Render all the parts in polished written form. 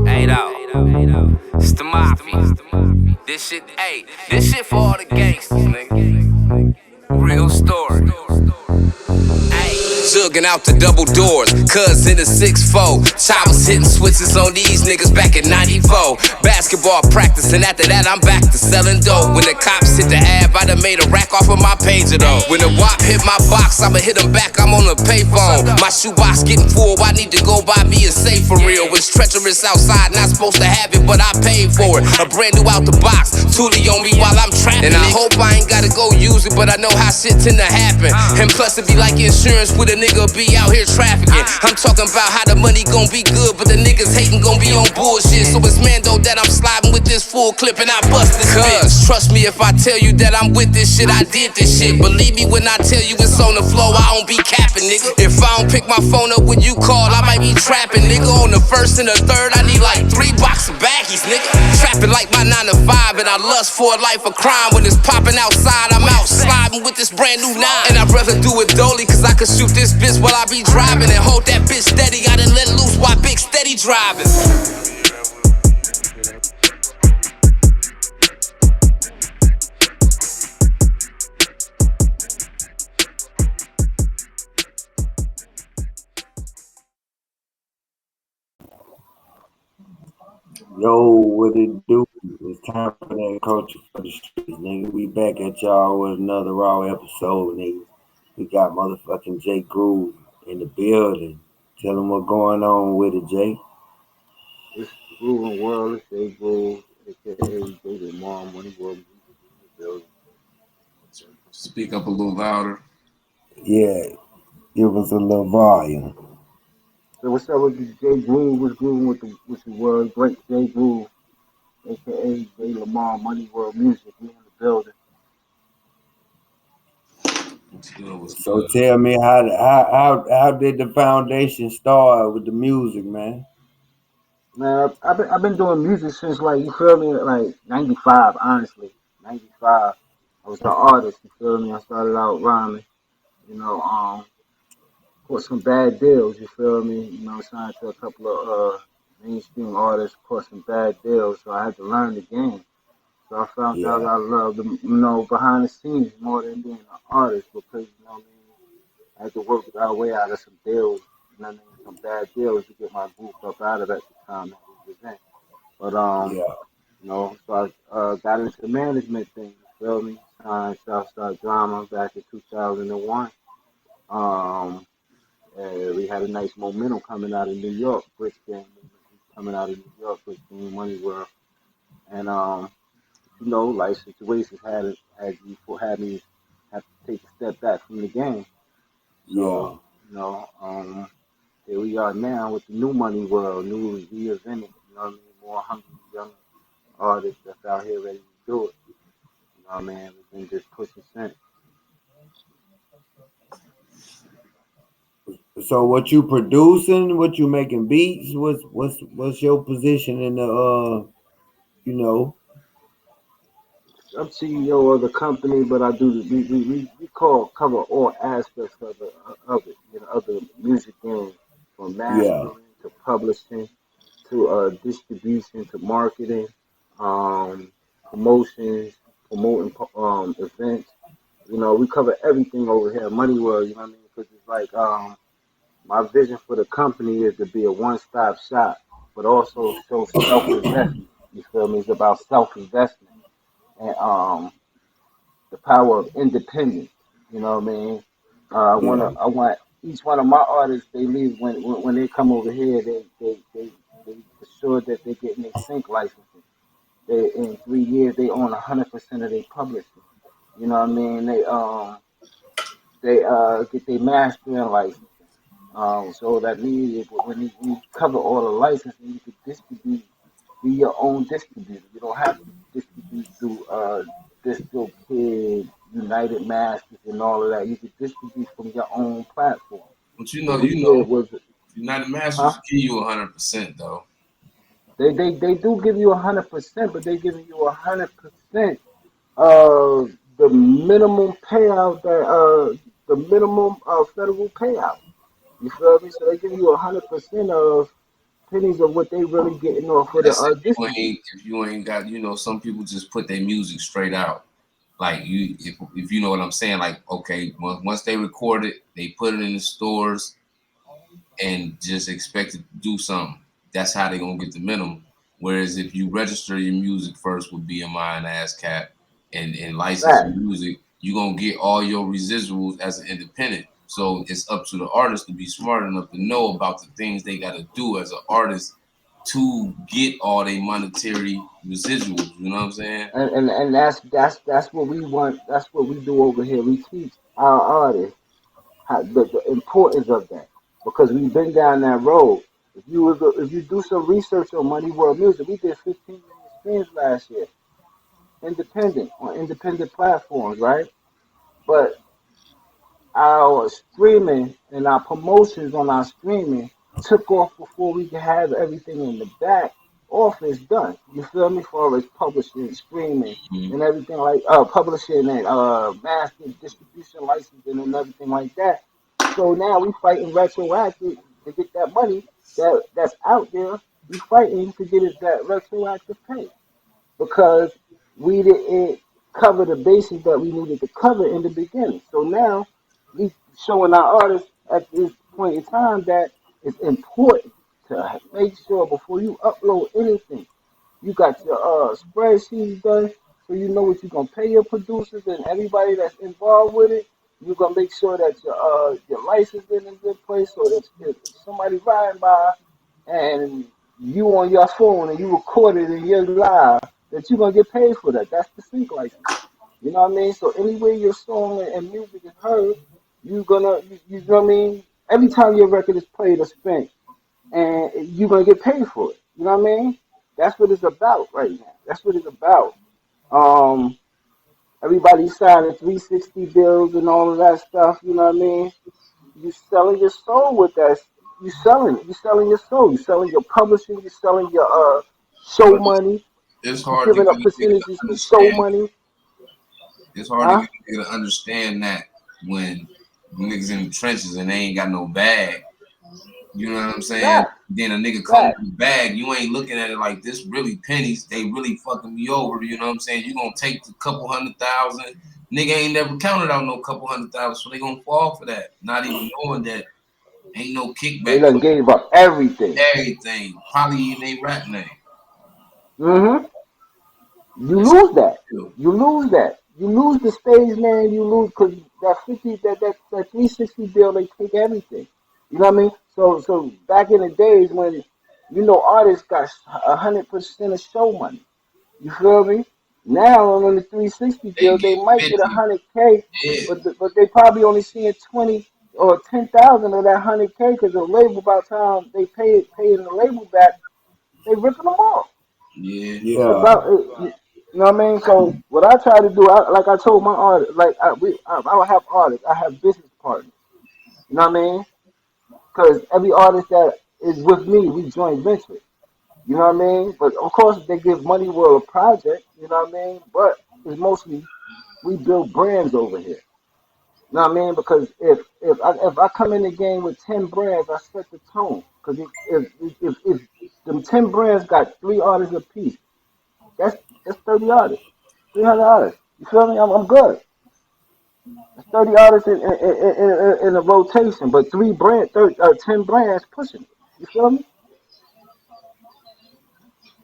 Hey, though. It's the mafia. This shit for all the gangsters, nigga. Real story. Jugging out the double doors, cuz in the 6'4". Choppers hitting switches on these niggas back in 94. Basketball practice, and after that I'm back to selling dope. When the cops hit the ab, I done made a rack off of my pager though. When the WAP hit my box, I'ma hit them back, I'm on the payphone. My shoebox getting full, I need to go buy me a safe for real. It's treacherous outside, not supposed to have it, but I paid for it. A brand new out the box, Thule on me while I'm trapping. And I hope I ain't gotta go use it, but I know how shit tend to happen. And plus it be like insurance with a nigga be out here trafficking. I'm talking about how the money gon' be good, but the niggas hating gon' be on bullshit. So it's Mando that I'm sliding with this full clip and I bust this bitch. Trust me if I tell you that I'm with this shit, I did this shit. Believe me when I tell you it's on the floor, I don't be capping, nigga. If I don't pick my phone up when you call, I might be trapping, nigga. On the first and the third, I need like 3 boxes of baggies, nigga. Trapping like my 9 to 5, and I lust for a life of crime. When it's popping outside, I'm out sliding with this brand new 9. And I'd rather do it dolly, cause I can shoot this bitch while I be driving and hold that bitch steady. I done let loose while big steady driving. Yo, what it do? It's time for that culture for the streets, nigga. We back at y'all with another raw episode, nigga. We got motherfucking Jay Groove in the building. Tell him what's going on with it, Jay. It's the Grooving World. It's Jay Groove, aka Jae Lamar, MoneyWorld. Speak up a little louder. Yeah, give us a little volume. So what's up with the Jay Groove? What's grooving with the world? Great Jay Groove, aka Jae Lamar, MoneyWorld Music. We in the building. So tell me how did the foundation start with the music, man? Man, I've been doing music since, like, you feel me, like 95. Honestly, 95. I was an artist. You feel me? I started out rhyming. You know, caught some bad deals. You feel me? You know, signed to a couple of mainstream artists. Caught some bad deals, so I had to learn the game. So I found out I love the, behind the scenes more than being an artist, because, you know what I mean, I had to work our way out of some deals, you know what I mean, some bad deals to get my group up out of it at the time that we was in. But you know, so I got into the management thing. You feel me? Signed Southside Drama back in 2001. And we had a nice momentum coming out of New York, Bricks Gang coming out of New York, Bricks Gang, Money World, and you know, life situations had me have to take a step back from the game. So, you know, here we are now with the new Money World, new reinvented, you know what I mean, more hungry young artists that's out here ready to do it. You know what I mean? We've been just pushing since. So what you producing? What you making beats? What's your position in the you know? I'm CEO of the company, but I do we cover all aspects of it, you know, of the music game, from mastering to publishing to distribution to marketing, promotions, promoting events. You know, we cover everything over here. Money World, you know what I mean? Because it's like my vision for the company is to be a one-stop shop, but also show self-investment. You feel me? It's about self-investment and the power of independence. You know what I mean? I want each one of my artists. They leave when they come over here. They assure that they get their sync licensing. They in 3 years they own 100% of their publishing. You know what I mean? They get their mastering license. So that means when you cover all the licensing, you can distribute, be your own distributor. You don't have to distribute through DistroKid, United Masters, and all of that. You can distribute from your own platform. But you know, United Masters give you 100% though. They do give you 100%, but they giving you 100% of the minimum payout that the minimum federal payout. You feel me? So they give you 100% of pennies of what they really getting off of That's the distribution. if you ain't got, you know, some people just put their music straight out. Like you, if you know what I'm saying, like okay, once they record it, they put it in the stores and just expect it to do something. That's how they gonna get the minimum. Whereas if you register your music first with BMI and ASCAP and license your Right. music, you gonna get all your residuals as an independent. So it's up to the artist to be smart enough to know about the things they gotta do as an artist to get all their monetary residuals. You know what I'm saying? And that's what we want. That's what we do over here. We teach our artists how, the importance of that because we've been down that road. If you do some research on Money World Music, we did 15 million streams last year, independent on independent platforms, right? But our streaming and our promotions on our streaming took off before we could have everything in the back office done. You feel me? For as publishing, streaming, Mm-hmm. and everything like publishing and master distribution licensing and everything like that. So now we fighting retroactive to get that money that's out there. We fighting to get it that retroactive pay because we didn't cover the bases that we needed to cover in the beginning. So now we showing our artists at this point in time that it's important to make sure before you upload anything, you got your spreadsheets done so you know what you're gonna pay your producers and everybody that's involved with it. You're gonna make sure that your licensing is in place so that if somebody riding by and you on your phone and you record it and you're live, that you're gonna get paid for that. That's the sync license. You know what I mean? So anyway your song and music is heard, you know what I mean? Every time your record is played or spent, and you're gonna get paid for it. You know what I mean? That's what it's about right now. That's what it's about. Um, Everybody's signing 360 bills and all of that stuff. You know what I mean? You selling your soul with that. You selling it. You selling your soul. You selling your publishing. You selling your show But money. it's You hard to giving get up a nigga to percentages for show understand. money. It's hard to Huh? get a nigga to understand that when niggas in the trenches and they ain't got no bag. You know what I'm saying? Fact. Then a nigga come Fact. with a bag, you ain't looking at it like this really pennies. They really fucking me over. You know what I'm saying? You gonna take the couple 100,000. Nigga ain't never counted out no couple 100,000, so they gonna fall for that. Not even knowing that ain't no They kickback. done gave up everything. Everything. Probably in their rap name. Mm-hmm. You It's lose that. real. You lose that. You lose the stage name. You lose because that 50, that 360 bill, they take everything. You know what I mean? So back in the days when artists got 100% of show money. You feel me? Now on the 360 They deal, get they might get 50. 100K, Yeah. but they probably only seeing 20 or 10,000 of that 100K because the label by the time they paying the label back, they ripping them off. Yeah. It's Yeah, about you know what I mean. So what I try to do, like I told my artist, like I don't have artists, I have business partners. You know what I mean? Because every artist that is with me, we joint venture. You know what I mean? But of course, they give Money World a project. You know what I mean? But it's mostly we build brands over here. You know what I mean? Because if I come in the game with 10 brands, I set the tone. Because if them 10 brands got 3 artists apiece, that's 30 artists, 300 artists. You feel me? I'm good. It's 30 artists in a rotation, but 10 brands pushing it. You feel me?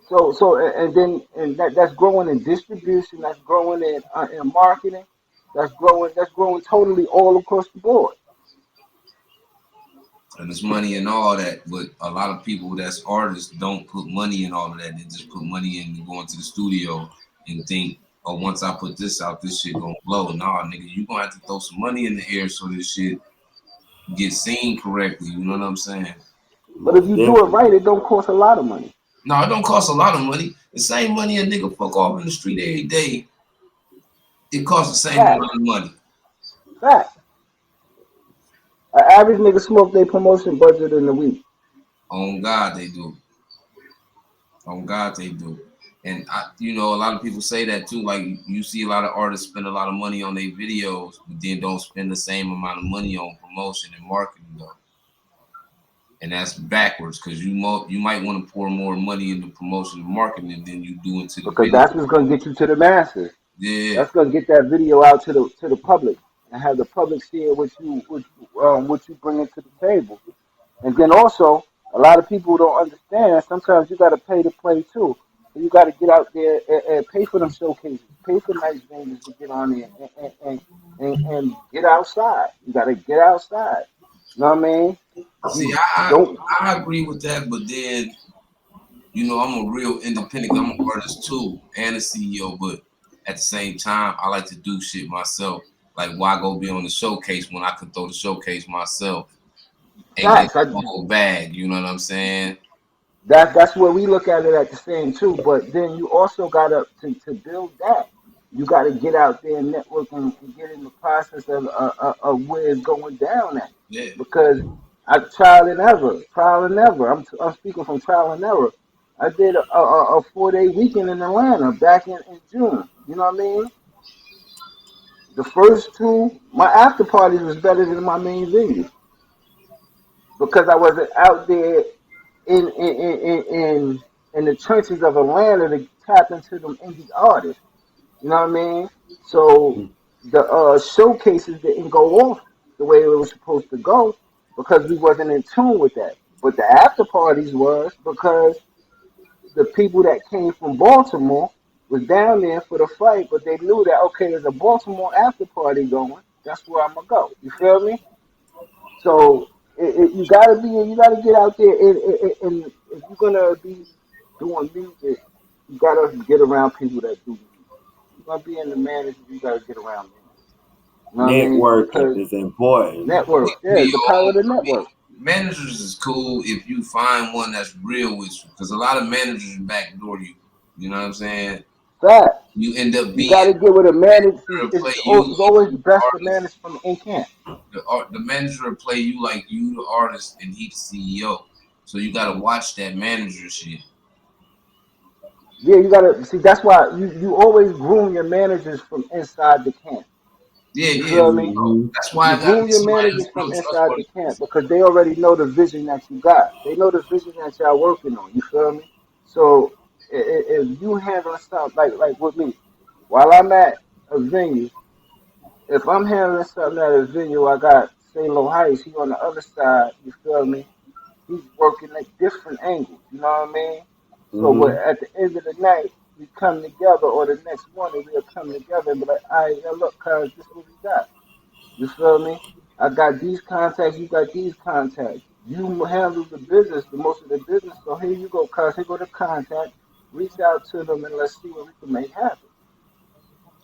That's growing in distribution, that's growing in marketing, that's growing totally all across the board. And there's money in all that, but a lot of people that's artists don't put money in all of that. They just put money in going to the studio and think, oh, once I put this out, this shit gonna blow. Nah, nigga, you gonna have to throw some money in the air so this shit gets seen correctly. You know what I'm saying? But if most you do it right, definitely. it don't cost a lot of money. No, it don't cost a lot of money. The same money a nigga fuck off in the street every day, it costs the same amount Fact, of money. fact. An average nigga smoke their promotion budget in a week. On God, they do. On God, they do. And you know, a lot of people say that too. Like you see a lot of artists spend a lot of money on their videos, but then don't spend the same amount of money on promotion and marketing though. and that's backwards because you might want to pour more money into promotion and marketing than you do into the because video. that's what's gonna get you to the masses. Yeah, That's gonna get that video out to the public and have the public see what you bring into the table. And then also, a lot of people don't understand. Sometimes you got to pay to play too. So you got to get out there and pay for them showcases, pay for nice venues to get on there and get outside. You got to get outside. You know what I mean? see, You don't. I agree with that, but then I'm a real independent. I'm an artist too and a CEO, but at the same time, I like to do shit myself. Like, why go be on the showcase when I could throw the showcase myself and get Facts. the whole bag? You know what I'm saying? That's where we look at it at the same too. But then you also gotta to build that. You got to get out there and network and get in the process of where it's going down at. Yeah. Because I trial and error. I'm speaking from trial and error. I did a 4-day weekend in Atlanta back in June. You know what I mean? The first two, my after parties was better than my main venue because I wasn't out there in the trenches of Atlanta to tap into them indie artists. You know what I mean? So the showcases didn't go off the way it was supposed to go because we wasn't in tune with that. But the after parties was because the people that came from Baltimore was down there for the fight, but they knew that okay, there's a Baltimore after party going. That's where I'm gonna go. You feel me? So you gotta get out there, and if you're gonna be doing music, you gotta get around people that do music. You're gonna be in the management, you gotta get around them. You know what I mean? Networking Because is important. network, yeah, We it's the power all, of the I mean, network. managers is cool if you find one that's real with you, because a lot of managers backdoor you. You know what I'm saying? Fact. You end up You being gotta get with a manager. manager It's, play it's you like always you best the to artist. manage from the in camp. The manager will play you like you the artist and he the CEO. So you gotta watch that manager shit. Yeah, you gotta see. That's why you always groom your managers from inside the camp. Yeah, You yeah. feel me? So Hmm. that's why You I gotta groom be your somebody managers that's from real inside the trustworthy. camp because they already know the vision that you got. They know the vision that y'all working on. You feel me? So if you handling something like with me, while I'm at a venue, if I'm handling something at a venue, I got Salo Heights. He on the other side. You feel me? He's working at different angles. You know what I mean? So, but Hmm. at the end of the night, we come together, or the next morning we'll come together and be like, all right, yo, look, cuz this is what we got. You feel me? I got these contacts, you got these contacts. You handle the business, the most of the business. So here you go, cuz. Here go the contact. Reach out to them and let's see what we can make happen.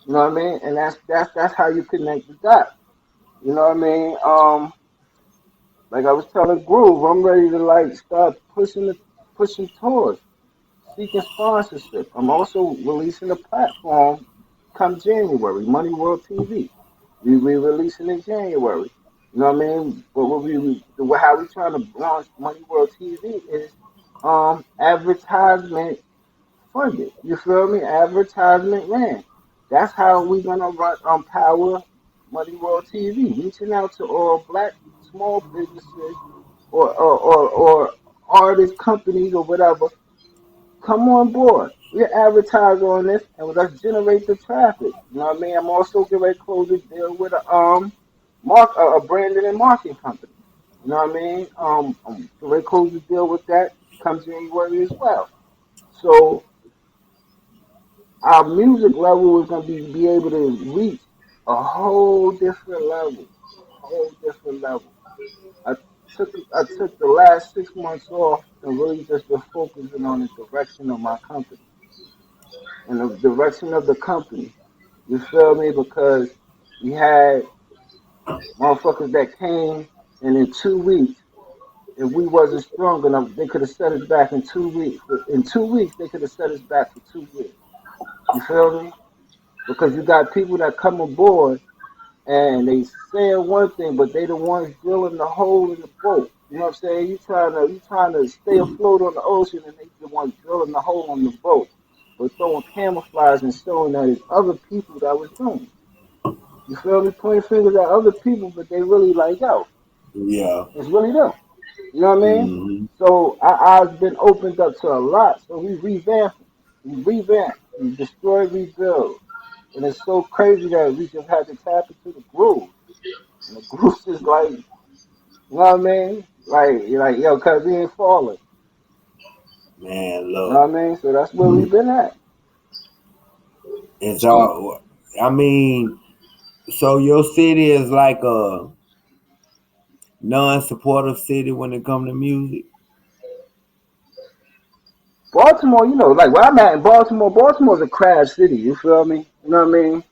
You know what I mean? And that's how you connect the dots. You know what I mean? Like I was telling Groove, I'm ready to like start pushing tours, seeking sponsorship. I'm also releasing a platform come January, MoneyWorld TV. We releasing in January. You know what I mean? But how we trying to launch MoneyWorld TV is advertisement funded. You feel me? Advertisement ran. That's how we gonna run power MoneyWorld TV, reaching out to all black small businesses or artist companies or whatever. Come on board. We advertise on this and let's generate the traffic. You know what I mean? I'm also getting ready to close a deal with a branding and marketing company. You know what I mean? I'm getting ready to close a deal with that come January as well. So our music level is gonna be able to reach a whole different level. A whole different level. I I took the last 6 months off and really just been focusing on the direction of my company and the direction of the company. You feel me? Because we had motherfuckers that came and in 2 weeks, if we wasn't strong enough, they could have set us back in 2 weeks. In 2 weeks, they could have set us back for 2 years. You feel me? Because you got people that come aboard and they saying one thing, but they the ones drilling the hole in the boat. You know what I'm saying? You trying to stay afloat on the ocean, and they the ones drilling the hole on the boat, but throwing camouflage and showing that it's other people that was doing it. You feel me? Pointing fingers at other people, but they really like, yo, Yeah. it's really them. You know what I mean? Mm-hmm. So our eyes been opened up to a lot. So we destroy, rebuild. And it's so crazy that we just had to tap into the groove. And the groove's just like, you know what I mean? Like, you're like, yo, cuz we ain't falling. Man, You know look, what I mean? So that's where we've been at. it's So all. I mean, so your city is like a non-supportive city when it comes to music. Baltimore, you know, like where I'm at in Baltimore, Baltimore's a crash city, you feel me? You know what I mean?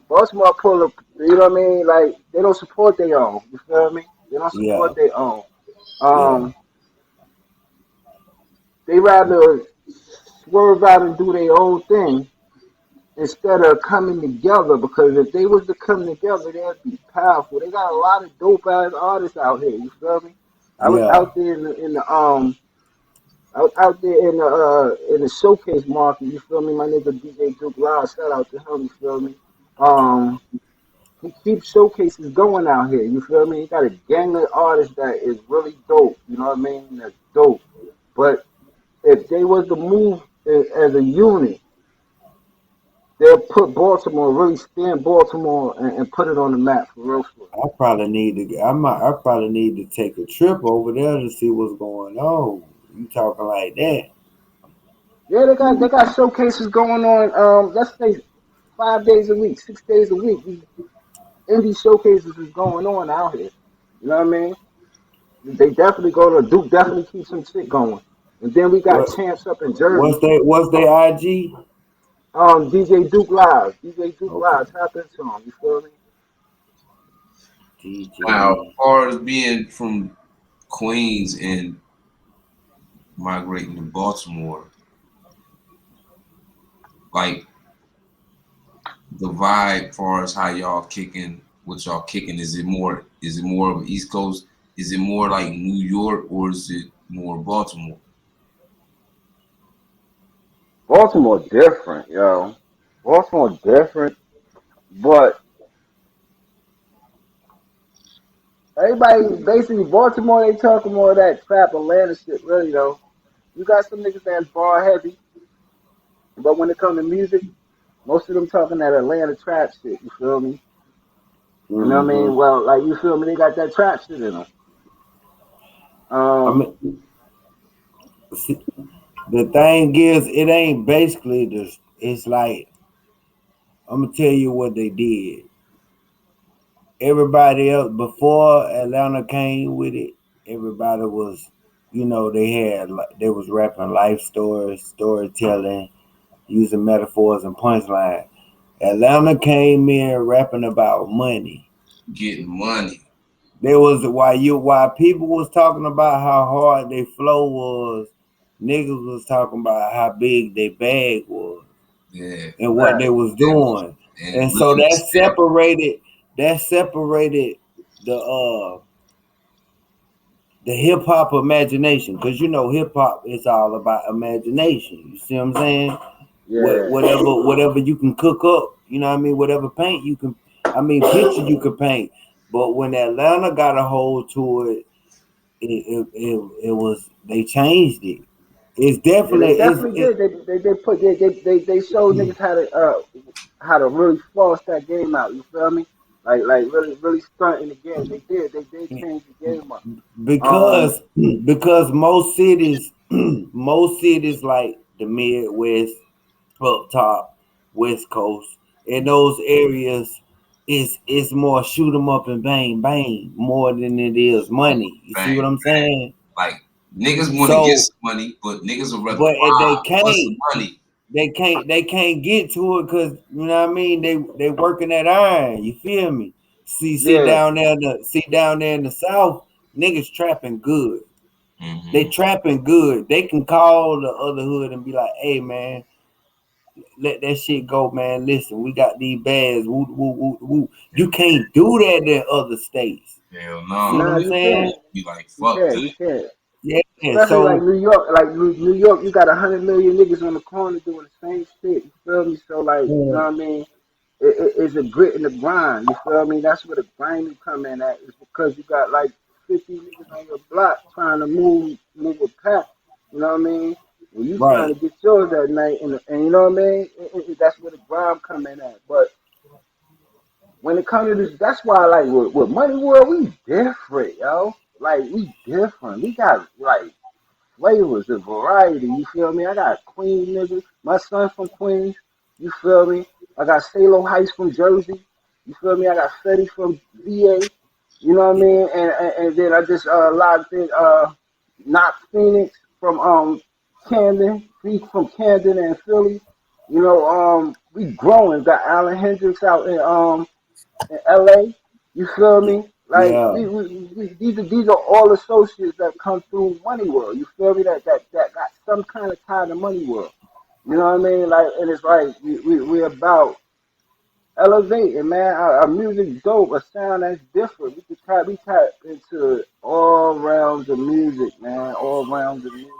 Baltimore pull up, you know what I mean? Like, they don't support their own, you feel me? They don't support Yeah, their own. yeah, Um, they rather swerve out and do their own thing instead of coming together, because if they was to come together, they'd be powerful. They got a lot of dope ass artists out here, you feel me? I was yeah. out there out there in the showcase market, you feel me? My nigga DJ Duke Live, shout out to him, you feel me? Um, he keeps showcases going out here, you feel me? He got a gang of artists that is really dope, you know what I mean? That's dope. But if they was to move as a unit, they'll put Baltimore, really stand Baltimore and put it on the map for real. For real. I probably need to. I might. I probably need to take a trip over there to see what's going on. You talking like that? Yeah, they got showcases going on. Let's say 5 days a week, 6 days a week. Indie showcases is going on out here. You know what I mean? They definitely go to Duke. Definitely keep some shit going. And then we got What? champs up in Jersey. What's they IG? DJ Duke Live. DJ Duke Okay. Live. Tap into him. You feel me? now, as DJ. far as being from Queens and migrating to Baltimore, like the vibe, far as how y'all kicking, what y'all kicking, is it more of East Coast? Is it more like New York or is it more Baltimore? Baltimore different, yo. Baltimore different, but everybody basically Baltimore. They talking more of that trap Atlanta shit, really though. You got some niggas that's bar heavy, but when it comes to music, most of them talking that Atlanta trap shit. You feel me? You know what I Mm-hmm. mean? Well, like you feel me? They got that trap shit in them. I Um, mean, see, the thing is, it ain't basically this. It's like I'm gonna tell you what they did. Everybody else before Atlanta came with it, everybody was, they they was rapping life stories, storytelling, using metaphors and punchline. Atlanta came in rapping about money. Getting money. There was why people was talking about how hard their flow was, niggas was talking about how big their bag was Yeah. and what they right. was And, doing. And and so really step. that separated the the hip hop imagination, because hip hop is all about imagination. You see what I'm saying? Yeah. Whatever you can cook up, you know what I mean. Whatever paint you can, picture you could paint. But when Atlanta got a hold to it, it was they changed it. It's Yeah, they definitely definitely did. They showed niggas how to really floss that game out. You feel me? Like really stunt in the game. They did. They did change the game up. Um, because because most cities like the Midwest, up top, West Coast, in those areas, it's more shoot 'em up and bang bang more than it is Boom, money. You see what bang, I'm bang. saying? Like niggas want to get So, some money, but niggas would rather but if they rob for can't, some money. they can't get to it because you know what I mean. They working that iron. You feel me? See yeah, down there in the South, niggas trapping good. They Hmm. trapping good. They can call the other hood and be like, "Hey man, let that shit go, man. Listen, we got these bags. Woo, woo, woo, woo." You can't do that in other states. Hell See what no. nah, I'm you saying? can't. Be like, You fuck can't. that. You can't. Yeah. Especially like So, New York. Like New York, you got 100 million niggas on the corner doing the same shit. You feel me? So like, you know what I mean? It's a grit in the grind. You feel me? That's where the grind you come in at. Is because you got like 50 niggas on your block trying to move a pack. You know what I mean? When you trying Right. to get yours that night, and you know what I mean? That's where the grime come in at. But when it comes to this, that's why like with Money World, we different, yo. Like we different. We got like flavors and variety. You feel me? I got Queens niggas. My son from Queens. You feel me? I got Salo Heights from Jersey. You feel me? I got Fetty from VA. You know what I mean? And then I just locked in Knox Phoenix from Camden. He's from Camden and Philly. You know, we growing. Got Allen Hendricks out in LA. You feel me? Like Yeah. these are all associates that come through Money World. You feel me? That got some kind of tie to Money World. You know what I mean? Like, and it's like we about elevating, man. Our music dope, a sound that's different. We tap into all realms of music, man. All realms of music.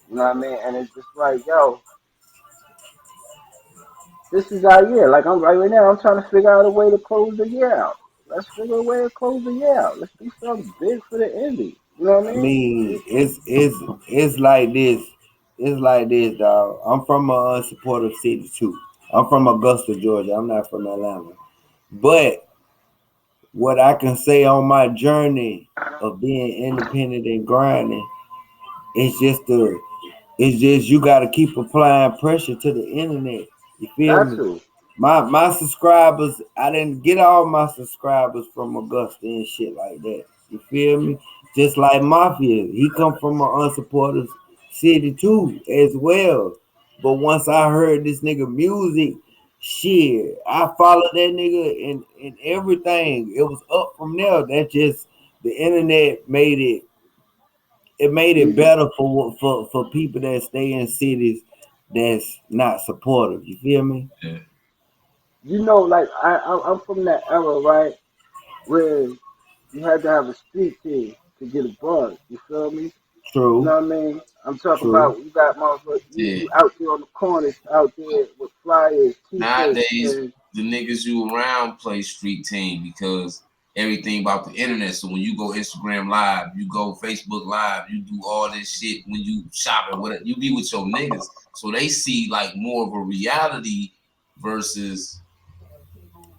You know what I mean? And it's just like, yo, this is our year. Like I'm right now, I'm trying to figure out a way to close the year out. Let's figure a way to close the year out. Let's do something big for the indie. You know what I I mean? mean, it's like this. It's like this, dog. I'm from a unsupportive city too. I'm from Augusta, Georgia. I'm not from Atlanta. But what I can say on my journey of being independent and grinding, it's just the it's just you gotta keep applying pressure to the internet. You feel Got me? to. My subscribers, I didn't get all my subscribers from Augusta and shit like that. You feel me? Just like Mafia, he come from an unsupportive city too, as well. But once I heard this nigga music, shit, I followed that nigga and everything. It was up from there. That just the internet made it You, better for people that stay in cities that's not supportive. You feel me? Yeah. you know, like I'm from that era, right, where you had to have a street team to get a buzz. You feel me? You True, know what I mean? I'm talking true. about you got motherfuckers, Yeah. you out there on the corners, out there with flyers, t-shirts, Nowadays, and the niggas you around play street team because everything about the internet. So when you go Instagram live, you go Facebook live, you do all this shit when you shopping with it, you be with your niggas. So they see like more of a reality versus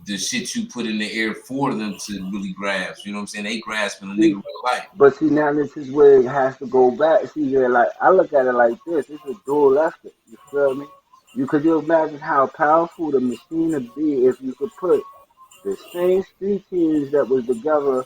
the shit you put in the air for them to really grasp. You know what I'm saying? They grasping a nigga see, real life. but see now this is where it has to go back. See, there, like I look at it like this: it's a dual effort. You feel me? Could you imagine how powerful the machine would be if you could put the same street teams that was together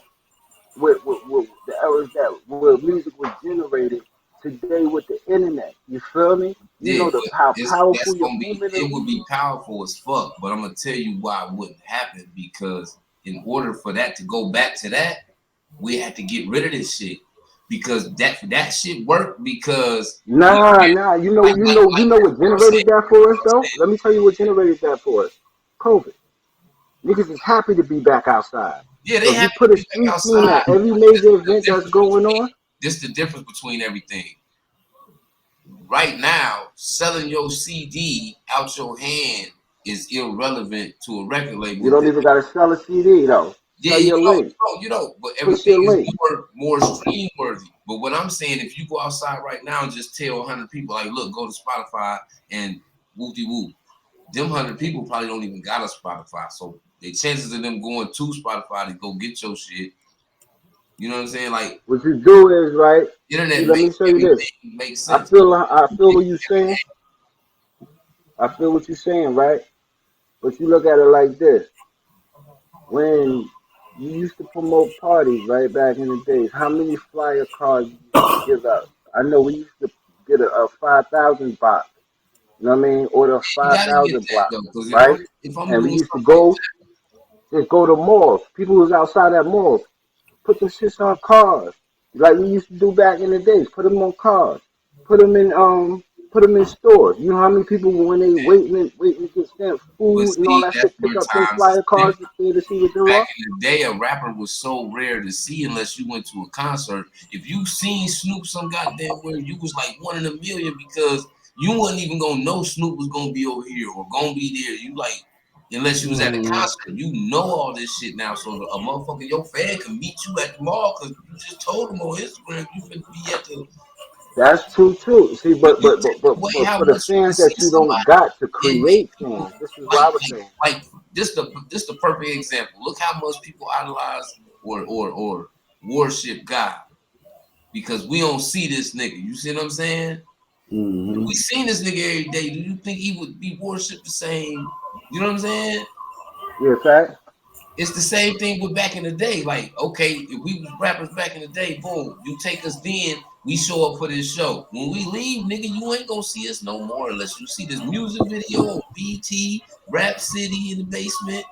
with the eras that where music was generated today with the internet. You feel me? You Yeah, know but how that's powerful your gonna be, movement it is. would be powerful as fuck. But I'm gonna tell you why it wouldn't happen, because in order for that to go back to that, we had to get rid of this shit, because that shit worked because you Nah, nah. You know what I'm saying, generated that for us though? Let me tell you what generated that for us. COVID. Niggas is happy to be back outside. yeah, So they if you happy put to a be back street team outside. at every This major is the event that's difference going between on, everything. Right now, selling your CD out your hand is irrelevant to a record you label. don't even gotta sell a CD though. Yeah, Sell your link. you know, but Push everything your is link. more stream worthy. But what I'm saying, if you go outside right now and just tell 100 people, like, look, go to Spotify and whoop de whoop, them 100 people probably don't even got a Spotify. So the chances of them going to Spotify to go get your shit, you know what I'm saying? Like, What you do is right. See, internet let make me show you this. everything make I sense. feel I feel what you're saying. I feel what you're saying, right? But you look at it like this: when you used to promote parties, right back in the days, how many flyer cards you used to give out? I know we used to get a 5,000 box. You know what I mean? Or the You five gotta get thousand that block, though, because right? if I'm And we doing used to something like go just go to malls. People was outside at malls. Put them shits on cars, like we used to do back in the days. Put them on cars. Put them in Put them in stores. You know how many people when they waiting to get sent but food and all see, that that's shit pick where up them times is flyer cards different. to pay to see what they're Back off. in the day, a rapper was so rare to see unless you went to a concert. If you seen Snoop some goddamn where, you was like one in a million, because you wasn't even gonna know Snoop was gonna be over here or gonna be there. You like, Unless you was at a concert, you know all this shit now. So a motherfucker, your fan can meet you at the mall because you just told them on Instagram you finna be at the. That's true too. See, You, but you but take but but, away but how for the much you can fans see that you don't somebody got to and make create people fans, this is what I was saying. like this the perfect example. Look how much people idolize or worship God because we don't see this nigga. You see what I'm saying? If we seen this nigga every day, do you think he would be worshipped the same? You know what I'm saying? Yeah, fact. It's the same thing with back in the day. Like, okay, if we was rappers back in the day, boom, you take us then, we show up for this show. When we leave, nigga, you ain't gonna see us no more unless you see this music video on BT, Rap City in the basement,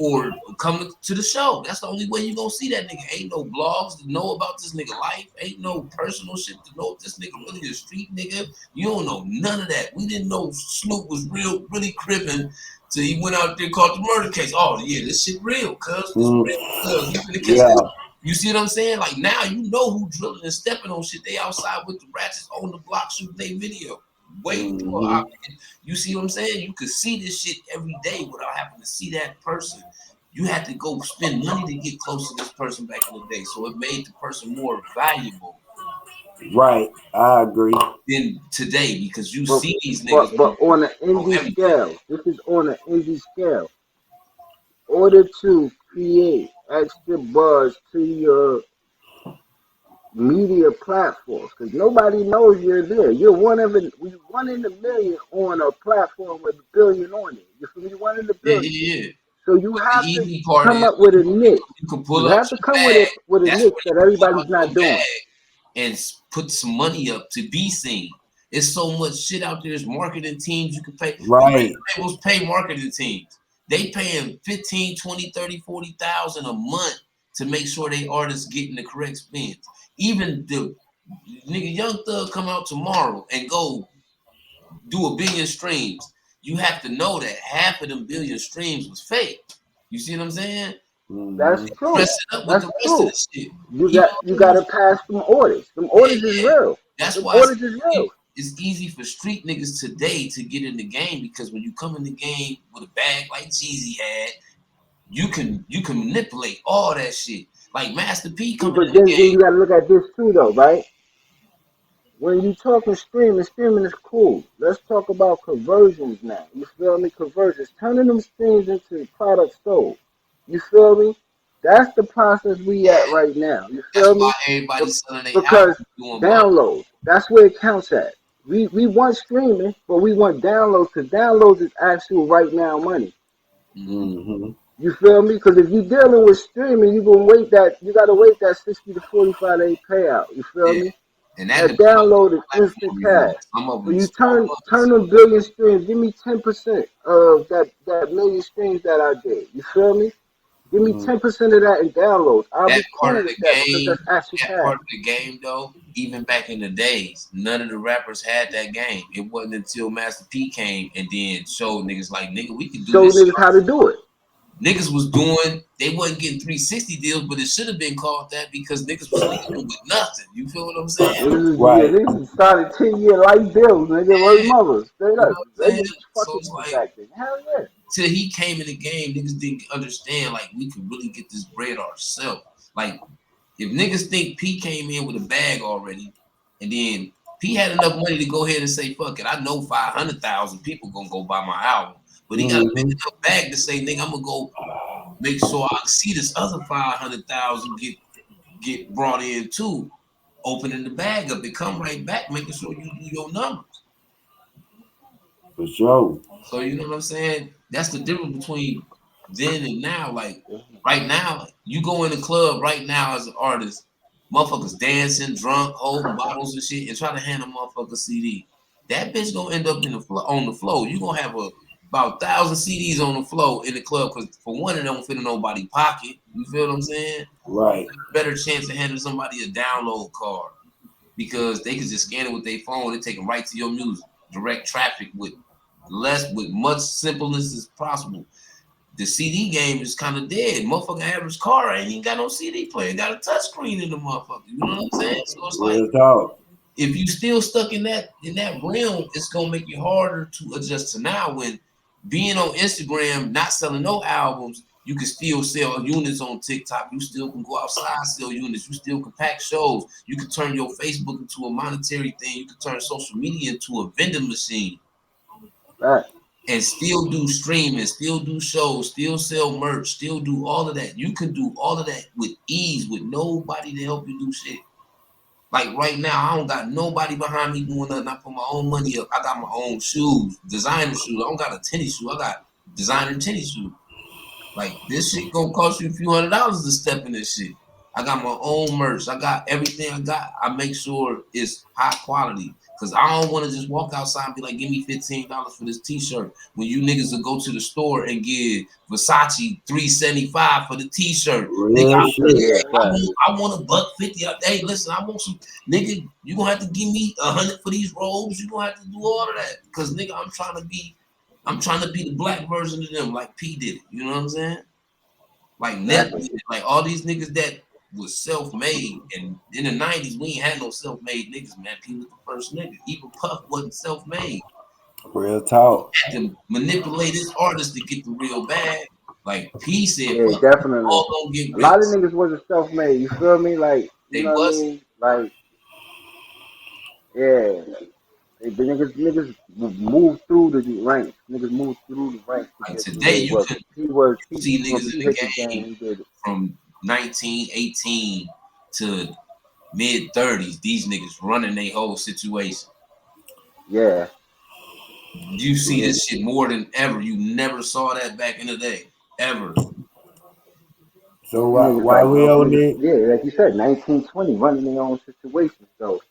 or come to the show. That's the only way you gonna see that nigga. Ain't no blogs to know about this nigga life. Ain't no personal shit to know if this nigga really a street nigga. You don't know none of that. We didn't know Snoop was really crippin' till he went out there and caught the murder case. Oh yeah, this shit real, cuz this real, cuz he finna catch this. You see what I'm saying? Like now you know who drilling and stepping on shit. They outside with the ratchets on the block shooting their video. Waiting for you see what I'm saying? You could see this shit every day without having to see that person. You had to go spend money to get close to this person back in the day. So it made the person more valuable. Right, I agree. Than today because you But see these niggas but on an on indie everything. scale, this is on an indie scale. In order to create extra buzz to your media platforms, because nobody knows you're there. You're one in a million on a platform with a billion on it. You feel me? One in a Yeah, billion. yeah, yeah. So you But the have to easy part come is up with a niche. you can You pull out have to your come bag. with a That's niche where you that can pull everybody's out your not doing. bag and put some money up to be seen. It's so much shit out there. There's marketing teams you can pay. The Right. record labels pay marketing teams. They paying 15, 20, 30, 40,000 a month to make sure they artists getting the correct spins. Even the nigga Young Thug come out tomorrow and go do 1 billion streams. You have to know that half of them billion streams was fake. You see what I'm saying? That's true. Dress it up with That's the rest of true. the shit. You Even got to pass them orders. Them orders is yeah. real. That's Them why orders is real. it's easy for street niggas today to get in the game because when you come in the game with a bag like Jeezy had, you can manipulate all that shit. Like Master P See, coming but in the then game. you got to look at this too, though, right? When you talking streaming is cool. Let's talk about conversions now. You feel me? Conversions, turning them streams into products sold. You feel me? That's the process we at right now. You That's feel why me? everybody's selling their Because albums doing bundles. downloads, that's where it counts at. We want streaming, but we want downloads because downloads is actual right now money. You feel me? Because if you're dealing with streaming, you gotta wait that 60 to 45 day payout. You feel Yeah. me? And that That depends on download is what instant platform you on. cash. Some of So them you small turn bucks. them billion streams. Give me 10% of that million streams that I did. You feel me? Give me 10% of that in downloads. I'll That be part cool of with the that because game, that's actual that cash. part of the game though, even back in the days, none of the rappers had that game. It wasn't until Master P came and then showed niggas like, nigga, we can do Show this shit. niggas how to do it. Niggas was doing, they wasn't getting 360 deals, but it should have been called that because niggas was leaving with nothing. You feel what I'm saying? Niggas is started 10-year light bills, nigga. Word Yeah, mother. Straight you know up. what I'm They saying? was So fucking it's niggas like, back then. Hell yeah. till he came in the game, niggas didn't understand like we could really get this bread ourselves. Like if niggas think P came in with a bag already, and then P had enough money to go ahead and say, fuck it, I know 500,000 people gonna go buy my album. But he got a big enough bag to say, nigga, I'm gonna go make sure I see this other 500,000 get brought in too. Opening the bag up, it come right back, making sure you do your numbers. For sure. So you know what I'm saying? That's the difference between then and now. Like right now, you go in the club right now as an artist, motherfuckers dancing, drunk, holding bottles and shit, and try to hand a motherfucker CD. That bitch gonna end up on the floor. You gonna have about 1,000 CDs on the floor in the club because for one, it don't fit in nobody's pocket. You feel what I'm saying? Right. Better chance of handing somebody a download card because they can just scan it with their phone and take them right to your music. Direct traffic with much simpleness as possible. The CD game is kind of dead. Motherfucking average car ain't even got no CD player. It got a touch screen in the motherfucker. You know what I'm saying? So it's like Real talk. if you still stuck in that realm, it's gonna make it harder to adjust to now when being on Instagram, not selling no albums, you can still sell units on TikTok. You still can go outside, sell units. You still can pack shows. You can turn your Facebook into a monetary thing. You can turn social media into a vending machine. Right. And still do streaming, still do shows, still sell merch, still do all of that. You can do all of that with ease, with nobody to help you do shit. Like right now, I don't got nobody behind me doing nothing. I put my own money up. I got my own shoes, designer shoes. I don't got a tennis shoe. I got designer tennis shoes. Like this shit gonna cost you a few $100s to step in this shit. I got my own merch. I got everything I got. I make sure it's high quality. Cause I don't want to just walk outside and be like, give me $15 for this t-shirt. When you niggas will go to the store and give Versace $375 for the t-shirt. Nigga, Real shit. I want $150. Hey, listen, I want some nigga, you gonna have to give me 100 for these robes. You gonna have to do all of that. Cause nigga, I'm trying to be the black version of them, like P did it. You know what I'm saying? Like Nip did it. Like all these niggas that was self-made. And in the 90s, we ain't had no self-made niggas, man. P was the first nigga. Even Puff wasn't self-made. Real talk. Had to manipulate his artists to get the real bag. Like P said, Yeah, fuck, definitely. all gonna get A rich. lot of niggas wasn't self-made. You feel me? Like, you They know what I was. mean? Like, yeah. The niggas move through the ranks. Niggas move through the ranks to Like get to today, where you could he was. see When niggas in P the hit the game, game he did it. from 1918 to mid-30s. These niggas running their whole situation. Yeah. You see this shit more than ever. You never saw that back in the day, ever. So Niggas why like, we on niggas, it? yeah, like you said, 1920, running their own situation. So,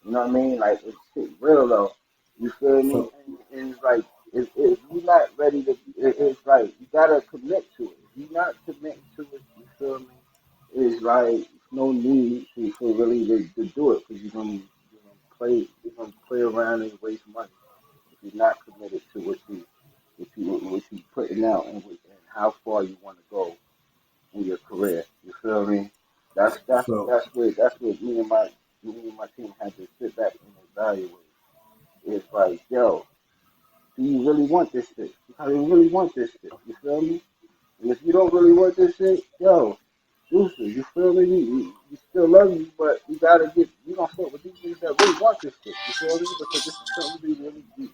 you know what I mean? Like, it's shit real though. You feel me? So And it's like, if you're not ready to, it's like, you gotta commit to it. If you're not committing to it, you feel me? It's like, no need for really to do it because you're gonna play around and waste money if you're not committed to what you putting out and how far you want to go in your career. You feel me? That's that's so that's what that's what me and my team had to sit back and evaluate. It's like, yo, do you really want this shit? How do you really want this shit? You feel me? And if you don't really want this shit, yo, deuces, you feel me? You still love you, but you don't fuck with these niggas that really want this shit. You feel me? Because this is something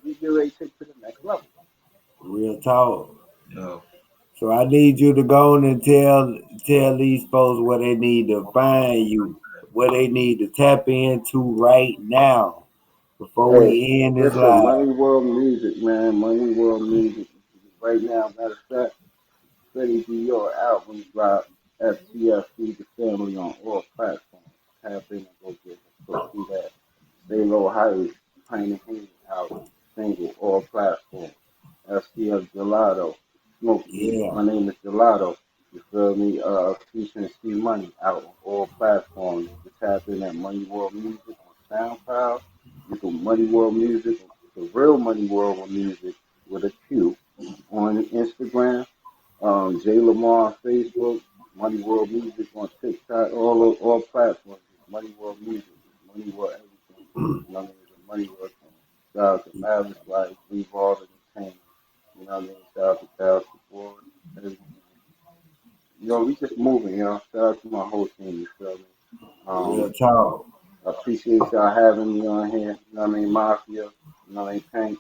we get ready to take to the next level. real talk. Yo, So I need you to go on and tell these folks what they need to find you, what they need to tap into right now before Hey, we end this listen, live. Money World Music, man. Money World Music. Right now, matter of fact, Freddie Dior album drop. FTF Feed the Family on all platforms. Tap in and go see that. Stay Low Heights, Pine and Hayden album, single, all platforms. FTF Gelato, Smoke Weed. Yeah, My name is Gelato. You feel me? Featuring C Money out on all platforms. You can tap in at Money World Music on SoundCloud. You can Money World Music, the real Money World Music with a Q on Instagram. Jae Lamar on Facebook, Money World Music on TikTok, all platforms. Money World Music, Money World everything. You know what I mean? It's a Money World thing. Shout out to Lavish Life, Revolve Entertainment. You know what I mean? Shout out to Dallas Ford, everything. You know, we just moving, you know. Shout out to my whole team, you feel me? real Um, talk. I appreciate y'all having me on here. You know what I mean? Mafia, you know what I mean? Tank,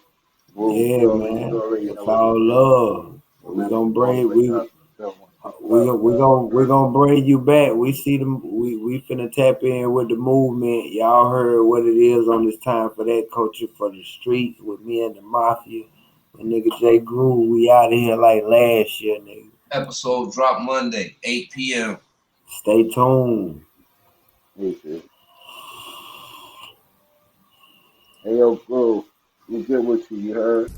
Wolf, Yeah, you man. already It's know what it all is. love. And We man, gonna we gonna bring bring up stuff on we 612. gonna we gonna we gonna bring you back. We see them. We finna tap in with the movement. Y'all heard what it is on this time for that culture for the streets with me and the mafia. And nigga J Groove, we out of here like last year, nigga. episode drop Monday, 8 p.m. Stay tuned. Hey, yo, bro, we good with you, you heard?